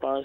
5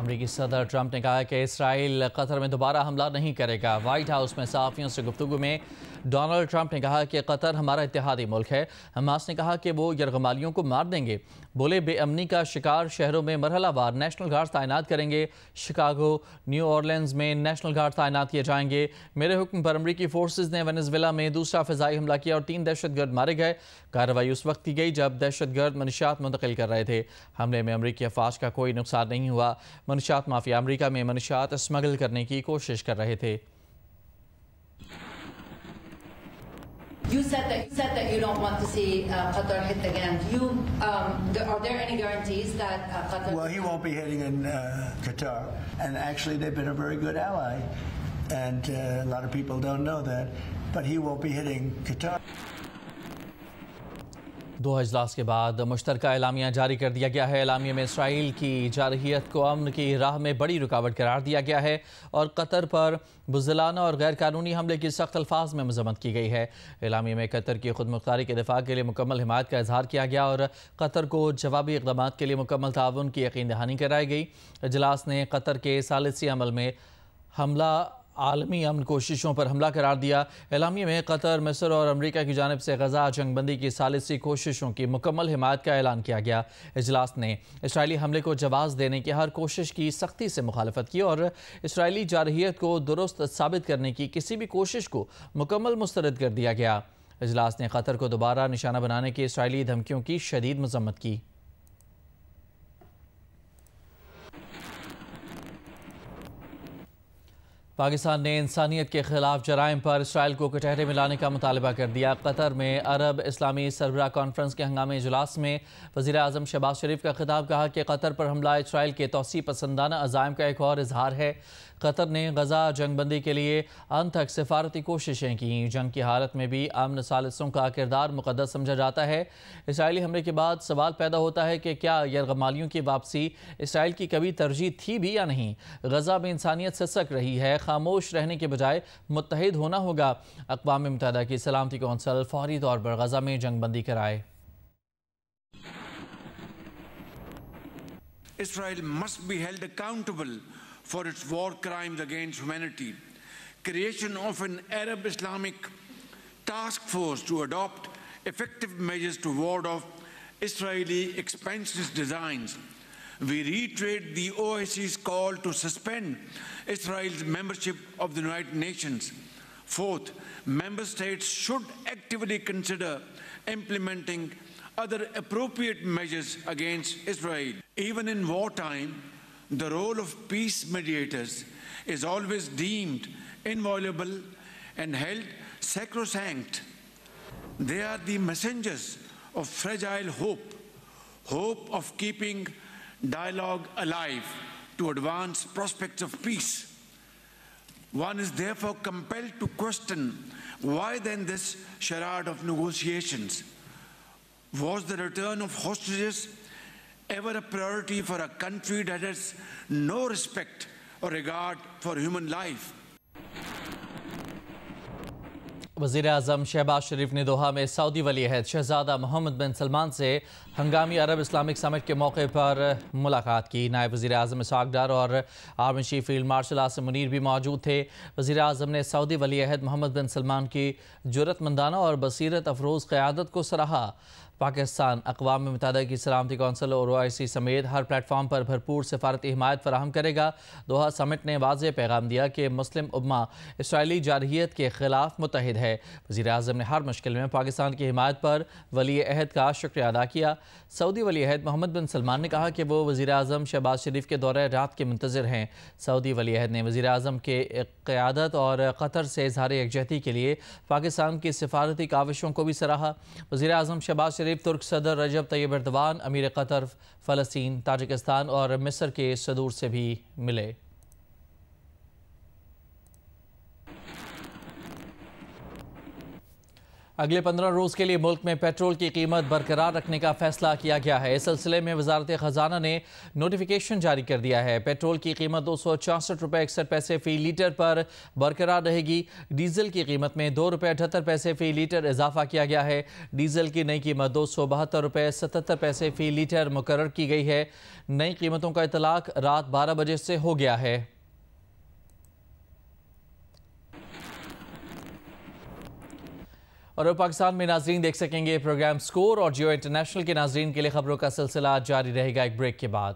امریکی صدر ٹرمپ نے کہا کہ اسرائیل قطر میں دوبارہ حملہ نہیں کرے گا۔ وائٹ ہاؤس میں صحافیوں سے گفتگو میں ڈونلڈ ٹرمپ نے کہا کہ قطر ہمارا اتحادی ملک ہے۔ حماس نے کہا کہ وہ یرغمالیوں کو مار دیں گے۔ بولے بے امنی کا شکار شہروں میں مرحلہ وار نیشنل گارڈ تعینات کریں گے۔ شکاگو، نیو اورلینز میں نیشنل گارڈ تعینات کیے جائیں گے۔ میرے حکم پر امریکی فورسز نے وینزویلا میں دوسرا فضائی حملہ کیا اور 3 دہشت گرد مارے گئے۔ کارروائی اس وقت کی گئی جب دہشت گرد منشیات منتقل کر رہے تھے۔ حملے میں امریکی افواج کا کوئی نقصان نہیں ہوا۔ منشیات مافیا امریکہ میں منشیات اسمگل کرنے کی کوشش کر رہے تھے۔ You said that you don't want to see Qatar hit again. Are there any guarantees that Qatar? Well, he won't be hitting in Qatar, and actually they've been a very good ally, and a lot of people don't know that, but he won't be hitting Qatar. 2 اجلاس کے بعد مشترکہ اعلامیہ جاری کر دیا گیا ہے۔ اعلامیے میں اسرائیل کی جارحیت کو امن کی راہ میں بڑی رکاوٹ قرار دیا گیا ہے اور قطر پر بزدلانہ اور غیر قانونی حملے کی سخت الفاظ میں مذمت کی گئی ہے۔ اعلامیے میں قطر کی خود مختاری کے دفاع کے لیے مکمل حمایت کا اظہار کیا گیا اور قطر کو جوابی اقدامات کے لیے مکمل تعاون کی یقین دہانی کرائی گئی۔ اجلاس نے قطر کے ثالثی عمل میں حملہ عالمی امن کوششوں پر حملہ قرار دیا۔ اعلامیے میں قطر، مصر اور امریکہ کی جانب سے غزہ جنگ بندی کی ثالثی کوششوں کی مکمل حمایت کا اعلان کیا گیا۔ اجلاس نے اسرائیلی حملے کو جواز دینے کی ہر کوشش کی سختی سے مخالفت کی اور اسرائیلی جارحیت کو درست ثابت کرنے کی کسی بھی کوشش کو مکمل مسترد کر دیا گیا۔ اجلاس نے قطر کو دوبارہ نشانہ بنانے کی اسرائیلی دھمکیوں کی شدید مذمت کی۔ پاکستان نے انسانیت کے خلاف جرائم پر اسرائیل کو کٹہرے میں لانے کا مطالبہ کر دیا۔ قطر میں عرب اسلامی سربراہ کانفرنس کے ہنگامی اجلاس میں وزیر اعظم شہباز شریف کا خطاب کہا کہ قطر پر حملہ اسرائیل کے توسیع پسندانہ عزائم کا ایک اور اظہار ہے۔ قطر نے غزہ جنگ بندی کے لیے ان تک سفارتی کوششیں کیں۔ جنگ کی حالت میں بھی امن ثالثوں کا کردار مقدس سمجھا جاتا ہے۔ اسرائیلی حملے کے بعد سوال پیدا ہوتا ہے کہ کیا یرغمالیوں کی واپسی اسرائیل کی کبھی ترجیح تھی بھی یا نہیں؟ غزہ میں انسانیت سسک رہی ہے۔ خاموش رہنے کے بجائے متحد ہونا ہوگا۔ اقوام متحدہ کی سلامتی کونسل فوری طور پر غزہ میں جنگ بندی کرائے۔ Israel must be held accountable for its war crimes against humanity. Creation of an Arab Islamic task force to adopt effective measures to ward off Israeli expansionist designs. We reiterate the OIC's call to suspend Israel's membership of the United Nations. Fourth, member states should actively consider implementing other appropriate measures against Israel. Even in wartime, the role of peace mediators is always deemed inviolable and held sacrosanct. They are the messengers of fragile hope of keeping dialogue alive to advance prospects of peace. One is therefore compelled to question why then this charade of negotiations? Was the return of hostages ever a priority for a country that has no respect or regard for human life? وزیر اعظم شہباز شریف نے Doha میں سعودی ولی عہد شہزادہ محمد بن سلمان سے ہنگامی عرب Islamic سمٹ کے موقع پر ملاقات کی۔ نائب وزیر اعظم اسحاق ڈار اور army chief field marshal Asim Munir بھی موجود تھے۔ وزیر اعظم نے سعودی ولی عہد محمد بن سلمان کی جرأت مندانہ اور بصیرت افروز قیادت کو سراہا۔ پاکستان اقوام متحدہ کی سلامتی کونسل اور OIC سمیت ہر پلیٹ فارم پر بھرپور سفارتی حمایت فراہم کرے گا۔ دوحہ سمٹ نے واضح پیغام دیا کہ مسلم امہ اسرائیلی جارحیت کے خلاف متحد ہے۔ وزیر اعظم نے ہر مشکل میں پاکستان کی حمایت پر ولی عہد کا شکریہ ادا کیا۔ سعودی ولی عہد محمد بن سلمان نے کہا کہ وہ وزیر اعظم شہباز شریف کے دورہ رات کے منتظر ہیں۔ سعودی ولی عہد نے وزیر اعظم کے قیادت اور قطر سے اظہار یکجہتی کے لیے پاکستان کی سفارتی کاوشوں کو بھی سراہا۔ وزیر اعظم شہباز شریف ترک صدر رجب طیب ایردوان، امیر قطر، فلسطین، تاجکستان اور مصر کے صدور سے بھی ملے۔ اگلے 15 روز کے لیے ملک میں پیٹرول کی قیمت برقرار رکھنے کا فیصلہ کیا گیا ہے۔ اس سلسلے میں وزارت خزانہ نے نوٹیفیکیشن جاری کر دیا ہے۔ پیٹرول کی قیمت 266 روپے 61 پیسے فی لیٹر پر برقرار رہے گی۔ ڈیزل کی قیمت میں 2 روپے 78 پیسے فی لیٹر اضافہ کیا گیا ہے۔ ڈیزل کی نئی قیمت 272 روپے 77 پیسے فی لیٹر مقرر کی گئی ہے۔ نئی قیمتوں کا اطلاق رات 12 بجے سے ہو گیا ہے۔ اور پاکستان میں ناظرین دیکھ سکیں گے پروگرام سکور، اور جیو انٹرنیشنل کے ناظرین کے لیے خبروں کا سلسلہ جاری رہے گا ایک بریک کے بعد۔